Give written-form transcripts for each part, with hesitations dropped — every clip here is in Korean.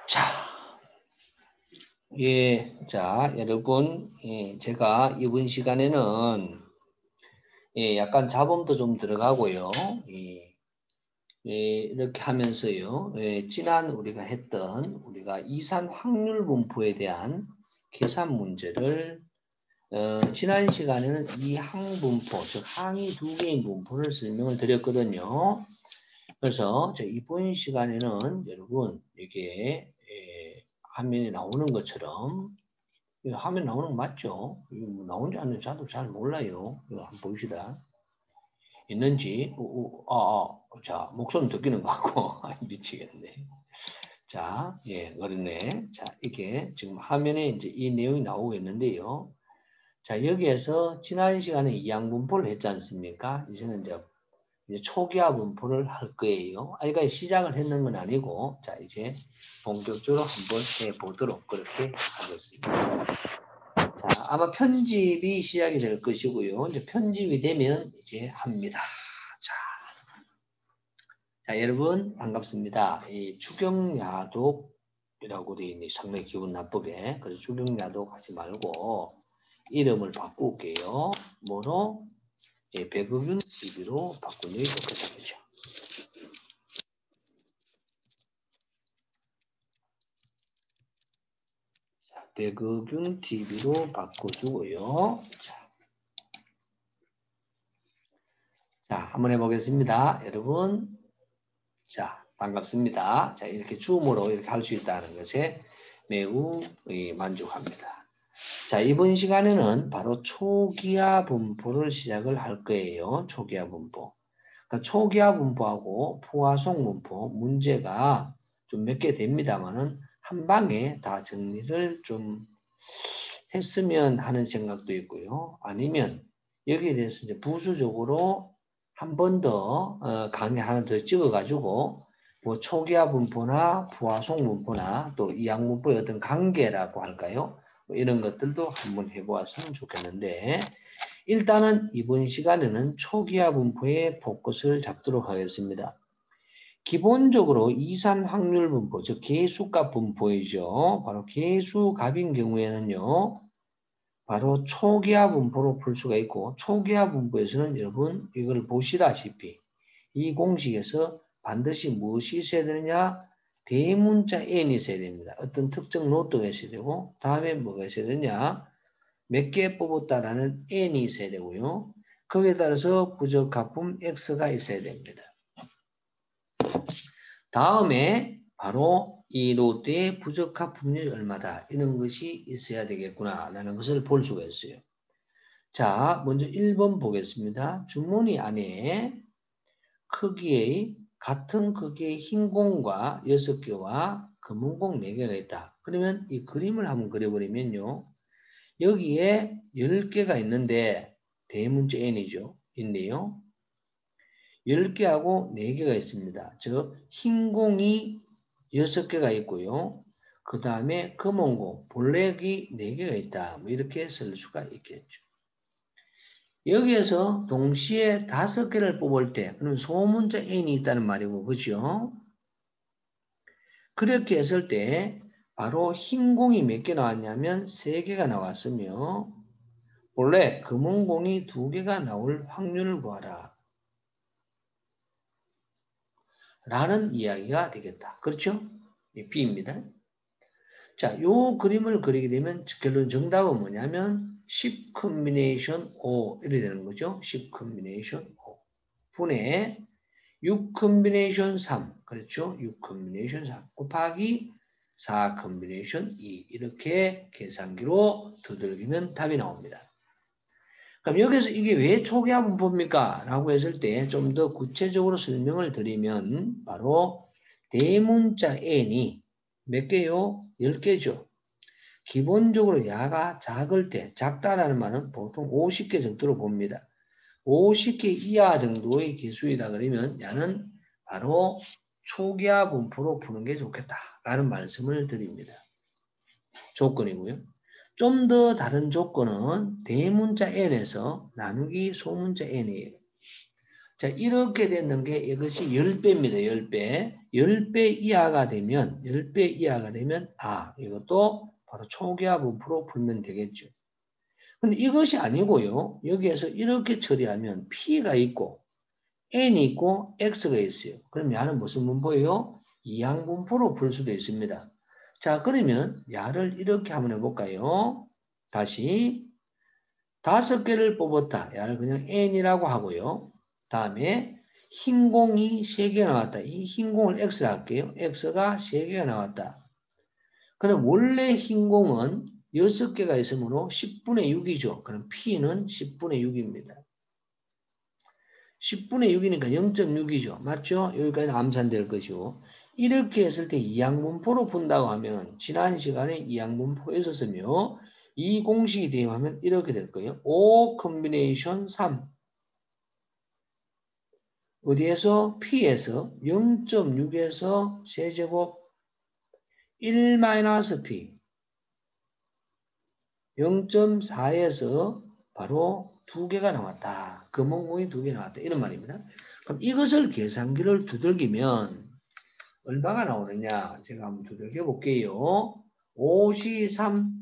자, 자, 여러분, 제가 이번 시간에는 약간 잡음도 좀 들어가고요. 이렇게 하면서요. 지난 우리가 했던 우리가 이산 확률 분포에 대한 계산 문제를 지난 시간에는 이 항분포, 즉 항이 두 개인 분포를 설명을 드렸거든요. 그래서 이번 시간에는 여러분 이게 화면에 나오는 것처럼 화면 나오는 거 맞죠? 이거 뭐 나온지 안 나온지 저도 잘 몰라요. 이거 한번 봅시다. 있는지 자 목소리 듣기는 것 같고 미치겠네. 자, 그렇네. 자, 이게 지금 화면에 이제 이 내용이 나오고 있는데요. 자, 여기에서 지난 시간에 이항분포를 했지 않습니까? 이제는 이제 초기화 분포를 할 거예요. 그러니까 시작을 했는 건 아니고, 자, 이제 본격적으로 한번 해보도록 그렇게 하겠습니다. 자, 아마 편집이 시작이 될 것이고요. 이제 편집이 되면 이제 합니다. 자, 여러분 반갑습니다. 이 추경야독이라고 되어 있는 상당히 기분 나쁘게. 그래서 추경야독 하지 말고 이름을 바꿀게요. 뭐로? 백의균 TV로 바꾸는 게 좋겠죠. 백의균 TV로 바꿔주고요. 자, 한번 해보겠습니다. 여러분. 자, 반갑습니다. 자, 이렇게 줌으로 이렇게 할 수 있다는 것에 매우 만족합니다. 자, 이번 시간에는 바로 초기화 분포를 시작을 할 거예요. 초기화 분포. 그러니까 초기화 분포하고 포화송 분포 문제가 좀 몇 개 됩니다만은 한 방에 다 정리를 좀 했으면 하는 생각도 있고요. 아니면 여기에 대해서 이제 부수적으로 한 번 더 강의 하나 더 찍어가지고 뭐 초기화 분포나 포화송 분포나 또 이항 분포의 어떤 관계라고 할까요? 뭐 이런 것들도 한번 해보았으면 좋겠는데 일단은 이번 시간에는 초기화 분포의 포커스를 잡도록 하겠습니다. 기본적으로 이산 확률 분포, 즉 개수값 분포이죠. 바로 개수값인 경우에는요. 바로 초기화 분포로 풀 수가 있고 초기화 분포에서는 여러분 이걸 보시다시피 이 공식에서 반드시 무엇이 있어야 되느냐? 대문자 n이 있어야 됩니다. 어떤 특정 노트가 있어야 되고 다음에 뭐가 있어야 되냐? 몇 개 뽑았다라는 n이 있어야 되고요. 거기에 따라서 부적합분 x가 있어야 됩니다. 다음에 바로 이 노트의 부적합분율이 얼마다 이런 것이 있어야 되겠구나 라는 것을 볼 수가 있어요. 자, 먼저 1번 보겠습니다. 주머니 안에 크기의 같은 크기의 흰 공과 6개와 검은 공 4개가 있다. 그러면 이 그림을 한번 그려버리면요. 여기에 10개가 있는데 대문자 n이죠. 있네요. 10개하고 4개가 있습니다. 즉 흰 공이 6개가 있고요. 그 다음에 검은 공, 블랙이 4개가 있다. 뭐 이렇게 쓸 수가 있겠죠. 여기에서 동시에 5개를 뽑을 때 그럼 소문자 n이 있다는 말이고 그죠? 그렇게 했을 때 바로 흰 공이 몇 개 나왔냐면 3개가 나왔으며 원래 검은 공이 2개가 나올 확률을 구하라 라는 이야기가 되겠다. 그렇죠? B입니다. 자, 요 그림을 그리게 되면 결론 정답은 뭐냐면 10 combination O 이렇게 되는 거죠. 10 combination O 분의 6 combination 3 그렇죠. 6 combination 3 곱하기 4 combination 2 이렇게 계산기로 두들기면 답이 나옵니다. 그럼 여기서 이게 왜 초기화 분포입니까? 라고 했을 때 좀 더 구체적으로 설명을 드리면 바로 대문자 n이 몇 개요? 10개죠. 기본적으로 야가 작을 때, 작다라는 말은 보통 50개 정도로 봅니다. 50개 이하 정도의 개수이다 그러면 야는 바로 초기화 분포로 푸는 게 좋겠다라는 말씀을 드립니다. 조건이고요. 좀 더 다른 조건은 대문자 n에서 나누기 소문자 n이에요. 자, 이렇게 됐는 게 이것이 10배입니다. 10배. 10배 이하가 되면 이것도 바로 초기화 분포로 풀면 되겠죠. 근데 이것이 아니고요. 여기에서 이렇게 처리하면 P가 있고 N이 있고 X가 있어요. 그럼 야는 무슨 분포예요? 이항분포로 풀 수도 있습니다. 자, 그러면 야를 이렇게 한번 해볼까요? 다시 5개를 뽑았다. 야를 그냥 N이라고 하고요. 다음에 흰 공이 3개가 나왔다. 이 흰 공을 X라 할게요. X가 3개가 나왔다. 그럼 원래 흰 공은 6개가 있으므로 10분의 6이죠. 그럼 P는 10분의 6입니다. 10분의 6이니까 0.6이죠. 맞죠? 여기까지 암산될 것이고. 이렇게 했을 때 이항분포로 푼다고 하면 지난 시간에 이항분포가 있었으며 이 공식이 대입하면 이렇게 될 거예요. 5 컨비네이션 3 어디에서? P에서 0.6에서 세제곱 1-P 0.4에서 바로 2개가 나왔다. 금원공이 2개 나왔다. 이런 말입니다. 그럼 이것을 계산기를 두들기면 얼마가 나오느냐? 제가 한번 두들겨 볼게요. 5시 3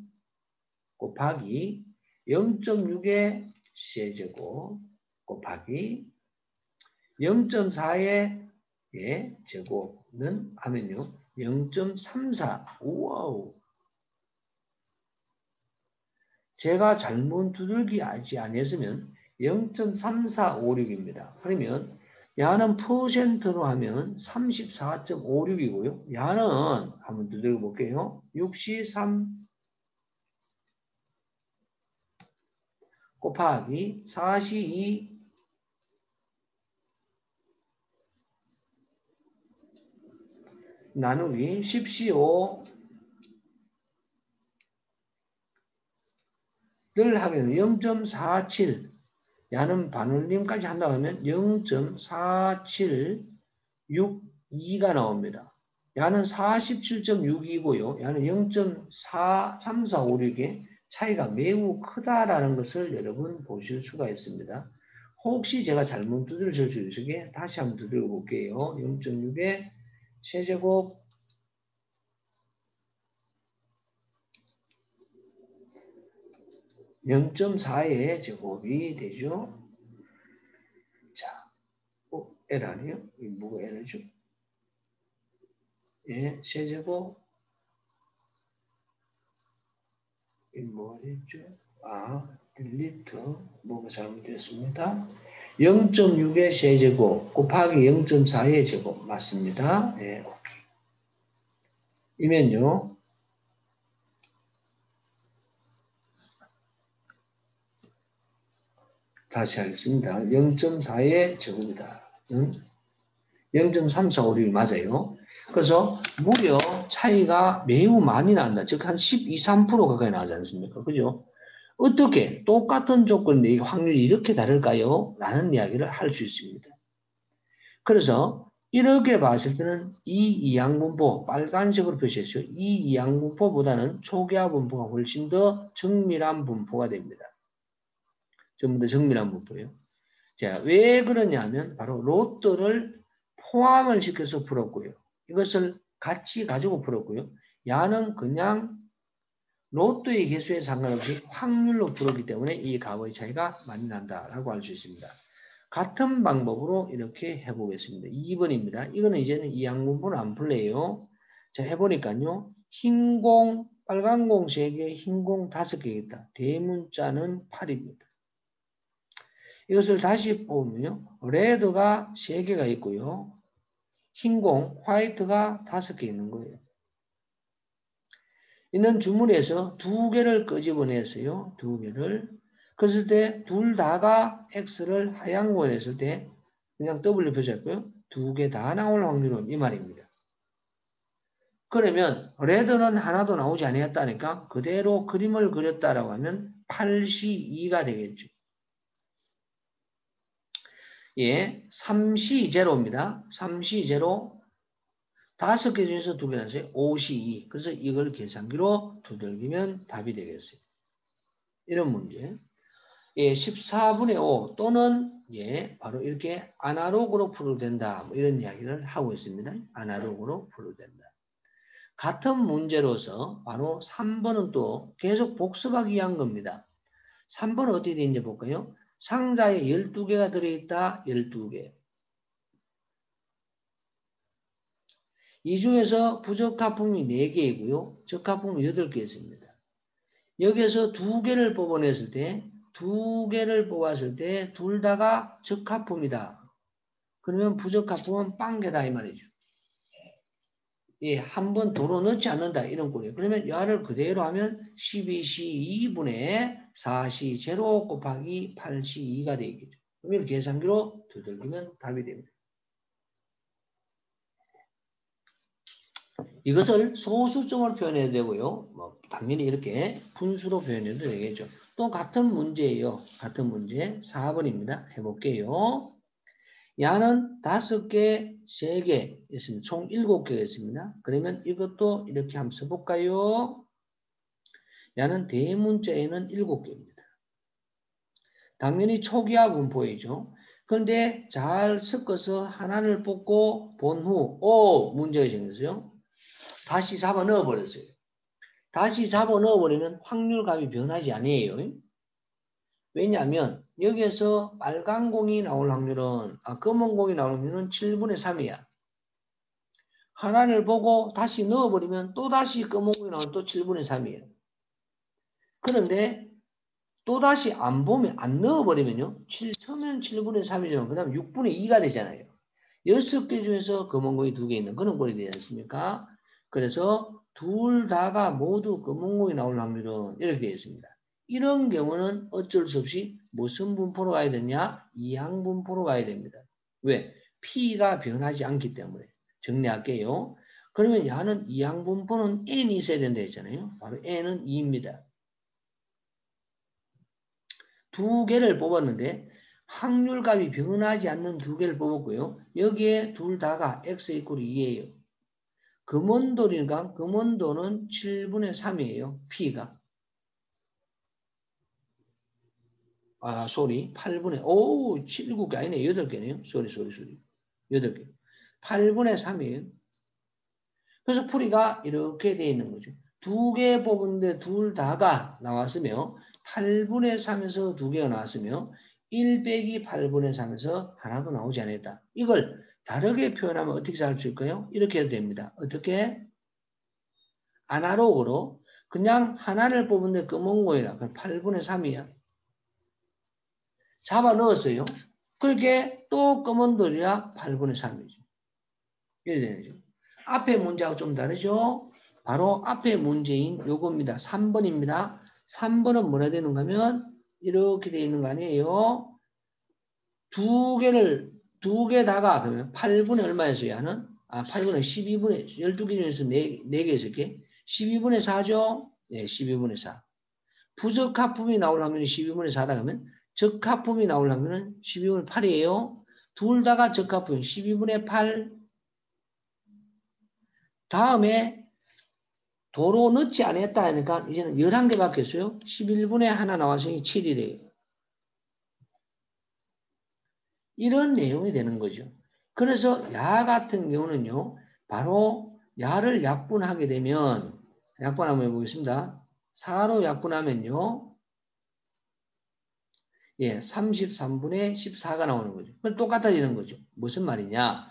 곱하기 0.6의 세제곱 곱하기 0.4의 제곱은 하면요. 0.34. 우와우. 제가 잘못 두들기 하지 않았으면 0.3456입니다. 그러면 야는 퍼센트로 하면 34.56이고요. 야는 한번 두들겨 볼게요. 6시 3 곱하기 4시 2 나누기 10시 5 를 하게 되면 0.47 야는 반올림까지 한다고 하면 0.4762가 나옵니다. 야는 47.6이고요. 야는 0.43456의 차이가 매우 크다라는 것을 여러분 보실 수가 있습니다. 혹시 제가 잘못 두드릴 수 있게 다시 한번 두드려 볼게요. 0.6의 세제곱 0.4의 제곱이 되죠. 자, L 아니에요? 이 뭐가 L이죠? 예, 세제곱 이 뭐겠죠? 딜리트 뭐가 잘못됐습니다. 0.6의 세제곱 곱하기 0.4의 제곱 맞습니다. 예, 오케이. 이면요. 다시 하겠습니다. 0.4의 제곱이다. 0.3456이 맞아요. 그래서 무려 차이가 매우 많이 난다. 즉 한 12, 3% 가까이 나지 않습니까? 그죠? 어떻게 똑같은 조건인데 확률이 이렇게 다를까요? 라는 이야기를 할 수 있습니다. 그래서 이렇게 봤을 때는 이 이항분포 빨간색으로 표시했어요. 이 이항분포보다는 초기화 분포가 훨씬 더 정밀한 분포가 됩니다. 전부 다 정밀한 분포예요. 자, 왜 그러냐면 바로 로또를 포함을 시켜서 풀었고요. 이것을 같이 가지고 풀었고요. 야는 그냥 로또의 개수에 상관없이 확률로 풀었기 때문에 이 값의 차이가 많이 난다라고 할 수 있습니다. 같은 방법으로 이렇게 해보겠습니다. 2번입니다. 이거는 이제는 이항분포는 안 풀래요. 자, 해보니까요. 흰 공, 빨간 공 3개, 흰 공 5개 있다. 대문자는 8입니다. 이것을 다시 보면요. 레드가 3개가 있고요. 흰 공, 화이트가 5개 있는 거예요. 있는 주문에서 2개를 끄집어냈어요. 2개를. 그랬을 때 둘 다가 X를 하얀 공에 냈을 때 그냥 W 표시했고요. 2개 다 나올 확률은 이 말입니다. 그러면 레드는 하나도 나오지 않았다니까 그대로 그림을 그렸다라고 하면 8C2가 되겠죠. 예, 3C0입니다. 3C0 5개 중에서 2개 나왔어요. 5C2. 그래서 이걸 계산기로 두들기면 답이 되겠어요. 이런 문제. 예, 14분의 5 또는 예, 바로 이렇게 아날로그로 풀어도 된다. 뭐 이런 이야기를 하고 있습니다. 아날로그로 풀어도 된다. 같은 문제로서 바로 3번은 또 계속 복습하기 위한 겁니다. 3번은 어떻게 되는지 볼까요? 상자에 12개가 들어있다. 12개. 이 중에서 부적합품이 4개이고요. 적합품이 8개 있습니다. 여기에서 2개를 뽑아냈을 때 2개를 뽑았을 때 둘 다가 적합품이다. 그러면 부적합품은 빵개다 이 말이죠. 예, 한 번 도로 넣지 않는다 이런 꼴이에요. 그러면 야를 그대로 하면 12C 2분의 4C 제로 곱하기 8C 2가 되겠죠. 그러면 계산기로 두들기면 답이 됩니다. 이것을 소수점으로 표현해야 되고요. 뭐 당연히 이렇게 분수로 표현해도 되겠죠. 또 같은 문제예요. 같은 문제 4번입니다. 해볼게요. 야는 5개, 3개 있습니다. 총 7개가 있습니다. 그러면 이것도 이렇게 한번 써볼까요? 야는 대문자에는 7개입니다. 당연히 초기화 분포이죠. 그런데 잘 섞어서 하나를 뽑고 본 후, 문제가 생겼어요. 다시 잡아 넣어버렸어요. 다시 잡아 넣어버리면 확률값이 변하지 아니에요. 왜냐하면 여기에서 빨간 공이 나올 확률은 검은 공이 나올 확률은 7분의 3이야. 하나를 보고 다시 넣어버리면 또다시 검은 공이 나오면 또 7분의 3이에요. 그런데 또다시 안 보면 안 넣어버리면요. 처음에는 7분의 3이죠. 그 다음에 6분의 2가 되잖아요. 6개 중에서 검은 공이 2개 있는 그런 꼴이 되지 않습니까? 그래서 둘 다가 모두 검은 공이 나올 확률은 이렇게 되어 있습니다. 이런 경우는 어쩔 수 없이 무슨 분포로 가야 되냐? 이항 분포로 가야 됩니다. 왜? P가 변하지 않기 때문에. 정리할게요. 그러면 야는 이항 분포는 N이 있어야 된다 했잖아요. 바로 N은 2입니다. 2개를 뽑았는데 확률값이 변하지 않는 2개를 뽑았고요. 여기에 둘 다가 X 이퀄 2예요. 금원도니까 금원도는 7분의 3이에요. P가. 8분의 7개 아니네. 8개네요. 소리. 8개. 8분의 3이에요. 그래서 풀이가 이렇게 되어 있는 거죠. 2개 뽑은데 둘 다가 나왔으며 8분의 3에서 2개가 나왔으며 1 빼기 8분의 3에서 하나도 나오지 않았다. 이걸 다르게 표현하면 어떻게 잘 줄까요? 이렇게 해도 됩니다. 어떻게? 아날로그로 그냥 하나를 뽑은데 검은 거이라 8분의 3이야. 잡아 넣었어요. 그렇게 또 검은 돌이라 8분의 3이죠. 이렇게 되는 거죠. 앞에 문제하고 좀 다르죠? 바로 앞에 문제인 요겁니다. 3번입니다. 3번은 뭐라 되는가 하면 이렇게 되어 있는 거 아니에요? 2개 다가 그러면 8분의 얼마였어요? 하는? 8분의 12분의 12개 중에서 4개 있을게. 12분의 4죠? 네, 12분의 4. 부적합품이 나올 확률이 12분의 4다 그러면 적합품이 나올 확률은 12분의 8이에요. 둘 다가 적합품 12분의 8. 다음에 도로 넣지 않았다 하니까 이제는 11개 바뀌었어요. 11분의 하나 나왔으니 7이 돼요. 이런 내용이 되는 거죠. 그래서 야 같은 경우는요. 바로 야를 약분하게 되면 약분하면 보겠습니다. 4로 약분하면요. 예, 33분의 14가 나오는 거죠. 그럼 똑같아지는 거죠. 무슨 말이냐.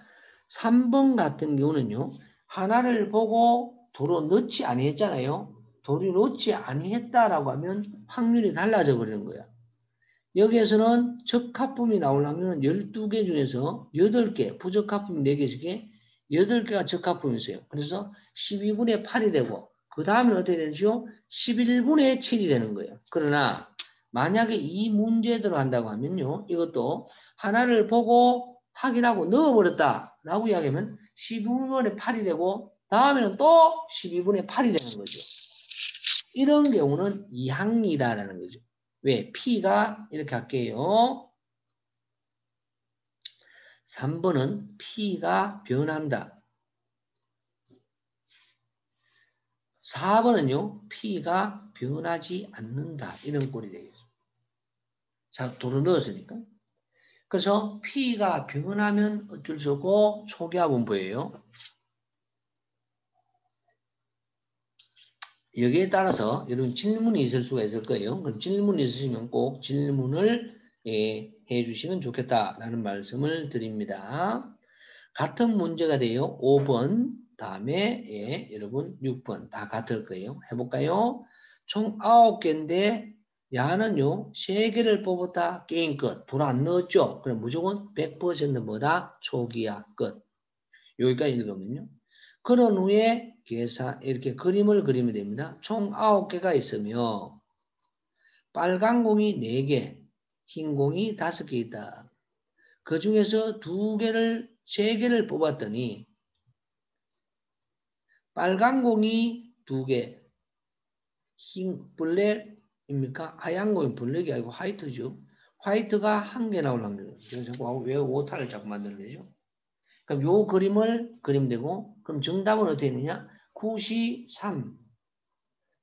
3번 같은 경우는요. 하나를 보고 도로 넣지 아니했잖아요. 도로 넣지 아니했다라고 하면 확률이 달라져 버리는 거야. 여기에서는 적합품이 나올 확률은 12개 중에서 8개, 부적합품 4개씩에 8개가 적합품이 있어요. 그래서 12분의 8이 되고 그 다음에 어떻게 되죠? 11분의 7이 되는 거예요. 그러나 만약에 이 문제대로 한다고 하면요. 이것도 하나를 보고 확인하고 넣어버렸다라고 이야기하면 12분의 8이 되고 다음에는 또 12분의 8이 되는 거죠. 이런 경우는 이항이다라는 거죠. 왜? P가 이렇게 할게요. 3번은 P가 변한다. 4번은요. P가 변하지 않는다. 이런 꼴이 되겠습니다. 자, 도로 넣었으니까. 그래서 P가 변하면 어쩔 수 없고 초기화 분포예요. 여기에 따라서 여러분 질문이 있을 수가 있을 거예요. 그럼 질문이 있으시면 꼭 질문을 해주시면 좋겠다라는 말씀을 드립니다. 같은 문제가 돼요. 5번 다음에 여러분 6번 다 같을 거예요. 해볼까요? 총 9개인데 야는요 3개를 뽑았다 게임 끝. 돌아 안 넣었죠? 그럼 무조건 100% 뭐다? 초기화 끝. 여기까지 읽으면요. 그런 후에 계산 이렇게 그림을 그리면 됩니다. 총 9개가 있으며 빨간 공이 4개, 흰 공이 5개 있다. 그 중에서 3개를 뽑았더니 빨간 공이 2개, 흰 블랙입니까? 하얀 공이 블랙이 아니고 화이트죠. 화이트가 1개 나올 확률. 그래서 자꾸 왜 오타를 자꾸 만들어내죠? 그럼 요 그림을 그리면 되고, 그럼 정답은 어떻게 되느냐? 9시 3,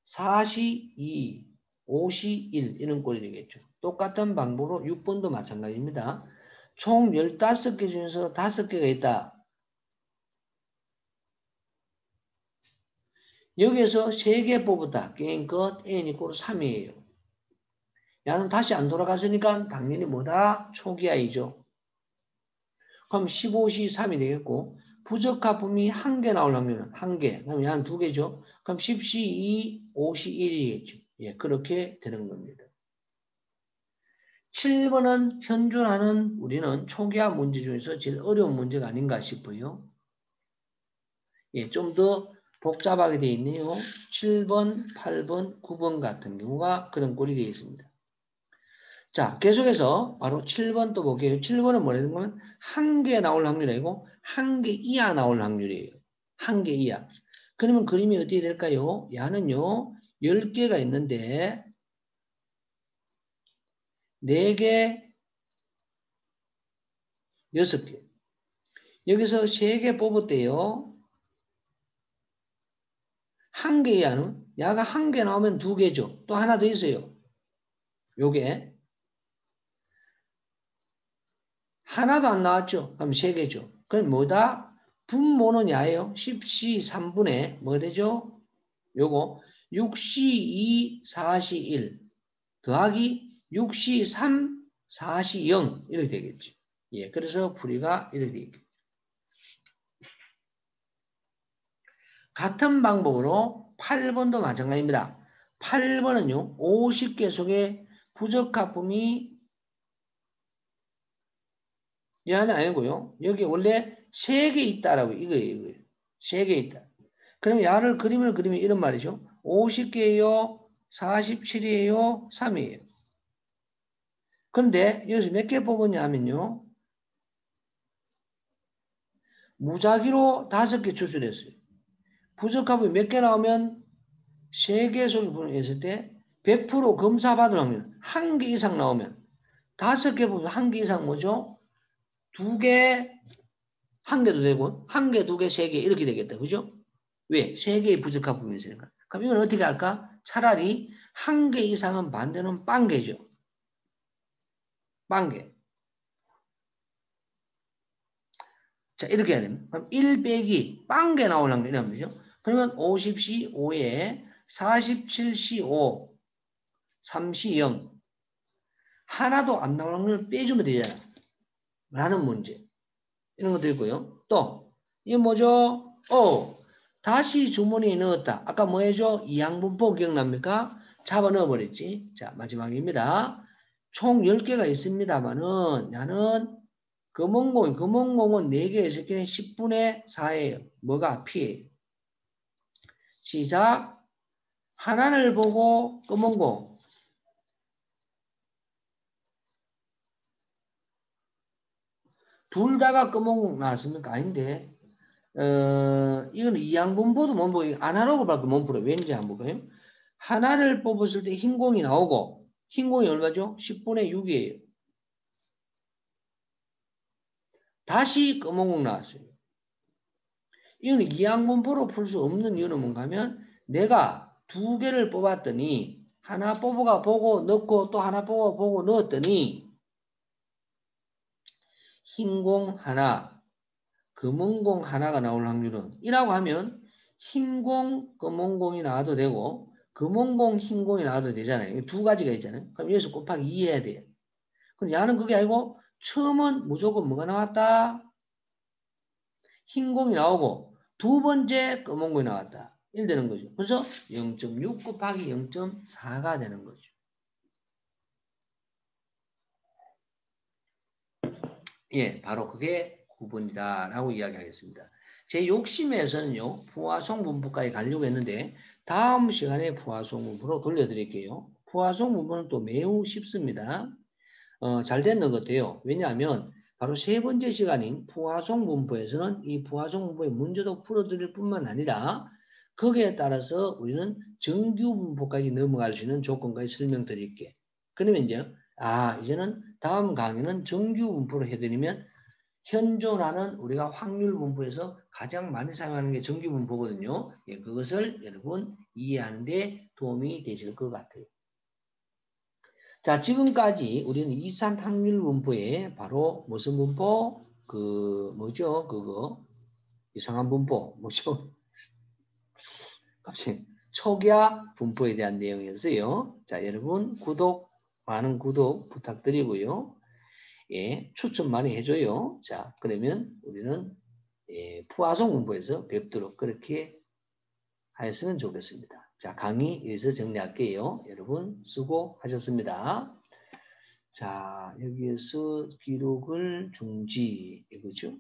4시 2, 5시 1 이런 꼴이 되겠죠. 똑같은 방법으로 6번도 마찬가지입니다. 총 15개 중에서 5개가 있다. 여기에서 3개 뽑았다. 게임 끝 n 이꼴 3이에요. 야는 다시 안 돌아갔으니까 당연히 뭐다? 초기화이죠. 그럼 15시 3이 되겠고 부적합품이 1개 나올 확률은 1개. 그럼 야는 2개죠. 그럼 10시 2, 5시 1이겠죠. 예, 그렇게 되는 겁니다. 7번은 현존하는 우리는 초기화 문제 중에서 제일 어려운 문제가 아닌가 싶어요. 예, 좀 더 복잡하게 되어 있네요. 7번, 8번, 9번 같은 경우가 그런 꼴이 되어 있습니다. 자, 계속해서 바로 7번 또 볼게요. 7번은 뭐라는 거면 1개 나올 확률이 아니고 1개 이하 나올 확률이에요. 1개 이하. 그러면 그림이 어떻게 될까요? 야는요, 10개가 있는데 4개, 6개. 여기서 3개 뽑았대요. 1개 이하는 야가 1개 나오면 2개죠. 또 하나 더 있어요. 요게 하나도 안 나왔죠. 그럼 3개죠. 그럼 뭐다? 분모는 야예요. 10시 3분의 뭐 되죠? 요거 6시 2, 4시 1 더하기 6시 3, 4시 0 이렇게 되겠죠. 예, 그래서 풀이가 이렇게 되겠죠. 같은 방법으로 8번도 마찬가지입니다. 8번은요. 50개 속에 부적합품이 얘는 아니고요. 여기 원래 3개 있다라고 이거예요. 3개 있다. 그럼 야를 그림을 그리면 이런 말이죠. 50개예요. 47이에요. 3이에요. 그런데 여기서 몇 개 뽑았냐 하면요. 무작위로 5개 추출했어요. 부적합이 몇 개 나오면 3개 속에 분했을 때 100% 검사받을 확률 1개 이상 나오면 5개 보면 1개 이상 뭐죠? 2개, 1개도 되고 1개, 2개, 3개 이렇게 되겠다. 그죠? 왜? 3개의 부적합품이 있으니까. 그럼 이건 어떻게 할까? 차라리 1개 이상은 반대는 빵개죠. 빵개. 자, 이렇게 해야 됩니다. 그럼 1 빼기 빵개 나오려면 이러면 되죠. 그러면 50시 5에 47시 5, 3시 0. 하나도 안 나오는 걸 빼주면 되잖아. 라는 문제. 이런 것도 있고요. 또, 이게 뭐죠? 다시 주머니에 넣었다. 아까 뭐 해줘? 이항분포 기억납니까? 잡아 넣어버렸지. 자, 마지막입니다. 총 10개가 있습니다만은, 나는 금원공은 4개, 6개, 10분의 4예요. 뭐가? P예요. 시작. 하나를 보고 금원공. 둘 다가 금원공 나왔습니까? 아닌데. 이거는 이항분포도 못 보고 아날로그밖에 못 풀어요. 왠지 안 볼까요? 하나를 뽑았을 때 흰 공이 나오고 흰 공이 얼마죠? 10분의 6이에요. 다시 검은 공 나왔어요. 이거는 이항분포로 풀 수 없는 이유는 뭔가 하면 내가 2개를 뽑았더니 하나 뽑아가 보고 넣고 또 하나 뽑아 보고 넣었더니 흰 공 하나, 검은 공 하나가 나올 확률은 1라고 하면 흰 공, 검은 공이 나와도 되고 검은 공, 흰 공이 나와도 되잖아요. 두 가지가 있잖아요. 그럼 여기서 곱하기 2 해야 돼요. 그럼 야는 그게 아니고 처음은 무조건 뭐가 나왔다? 흰 공이 나오고 두 번째 검은 공이 나왔다. 1 되는 거죠. 그래서 0.6 곱하기 0.4가 되는 거죠. 예, 바로 그게 구분이다라고 이야기하겠습니다. 제 욕심에서는요, 부화속 문법까지 가려고 했는데 다음 시간에 부화속 문법으로 돌려드릴게요. 부화속 문법은 또 매우 쉽습니다. 잘 됐는 것 같아요. 왜냐하면 바로 세 번째 시간인 부화속 문법에서는 이 부화속 문법의 문제도 풀어드릴 뿐만 아니라 거기에 따라서 우리는 정규 문법까지 넘어갈 수 있는 조건까지 설명드릴게. 그러면 이제는 다음 강의는 정규 문법으로 해드리면 현존하는 우리가 확률 문법에서 가장 많이 사용하는 게 정규 문법거든요. 예, 그것을 여러분 이해하는 데 도움이 되실 것 같아요. 자, 지금까지 우리는 이산 확률 문법에 바로 무슨 문법? 뭐죠? 그거 이상한 문법 뭐죠? 갑자기 촉약 분포에 대한 내용이었어요. 자, 여러분 많은 구독 부탁드리고요. 예, 추천 많이 해줘요. 자, 그러면 우리는 부화속 문법에서 뵙도록 그렇게 하였으면 좋겠습니다. 자, 강의 여기서 정리할게요. 여러분 수고하셨습니다. 자, 여기에서 기록을 중지, 이거죠?